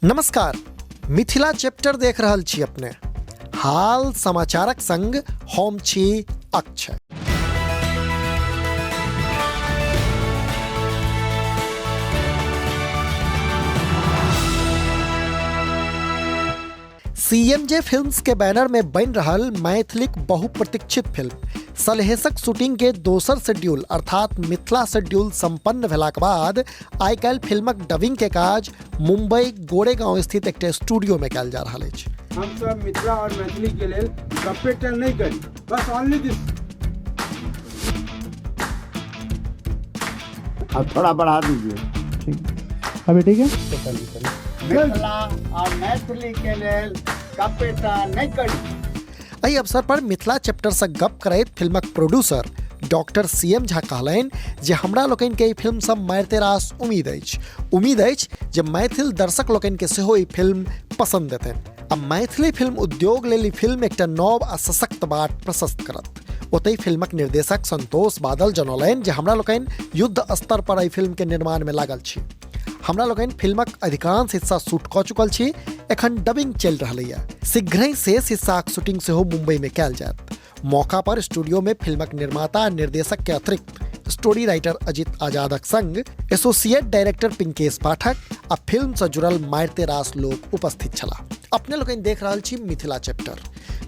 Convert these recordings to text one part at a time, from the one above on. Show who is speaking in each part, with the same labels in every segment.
Speaker 1: नमस्कार, मिथिला चैप्टर देख रहल छी अपने। हाल समाचारक संग हम छी अक्षय। सीएमजे फिल्म्स के बैनर में बन रहल मैथिलीक बहुप्रतीक्षित फिल्म सलहेशक शूटिंग के दोसर शेड्यूल अर्थात मिथिला शेड्यूल संपन्न भेलाक बाद आइ काल्हि फिल्मक डबिंग के काज मुंबई गोरेगांव स्थित एकटा स्टूडियो में कयल जा रहल अछि।
Speaker 2: हम सब मिथिला और मैथिली के लिए कंपेयर नहीं करी, बस ओनली दिस।
Speaker 3: अब थोड़ा बढ़ा दीजिए।
Speaker 4: ठीक, अभी ठीक है।
Speaker 3: मिथिला और मैथिली के लिए कंपेयर नहीं करी।
Speaker 1: एहि अवसर पर मिथिला चैप्टर से गप करैत फिल्मक प्रोड्यूसर डॉक्टर सीएम झा कहलनि जे हमरा लोकनि के ई फिल्म सब मारिते रास उम्मीद अछि जे मैथिल दर्शक लोकनि के सेहो ई फिल्म पसंद एतनि आ मैथिली फिल्म उद्योग लेल ई फिल्म एकटा नव आ सशक्त बाट प्रशस्त करत। ओतहि फिल्मक निर्देशक संतोष बादल जनौलनि जे हमरा लोकनि युद्ध स्तर पर एहि फिल्म के निर्माण में लागल छी। हमरा लोगन फिल्मक अधिकांश हिस्सा शूट कऽ चुकल छी, एखन डबिंग चल रहल है। शीघ्र शेष हिस्साक शूटिंग सेहो मुंबई में कयल जायत। मौका पर स्टूडियो में फिल्मक निर्माता आ निर्देशक के अतिरिक्त स्टोरी राइटर अजित आजादक संग एसोसिएट डायरेक्टर पिंकेश पाठक आ फिल्म से जुड़ल मारिते रास लोग उपस्थित छला। अपने लोगन देख रहल छी मिथिला चैप्टर।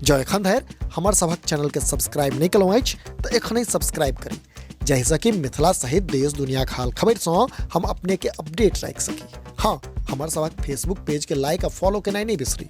Speaker 1: जो एखन धरि हमर सभक चैनल के सब्सक्राइब नहीं केलहुँ अछि तऽ एखनहि सब्सक्राइब करी, जैसा कि मिथिला सहित देश दुनिया के हाल खबर से हम अपने के अपडेट रख सकी। हाँ, हमारे सबक फेसबुक पेज के लाइक और फॉलो के नहीं बिसरी।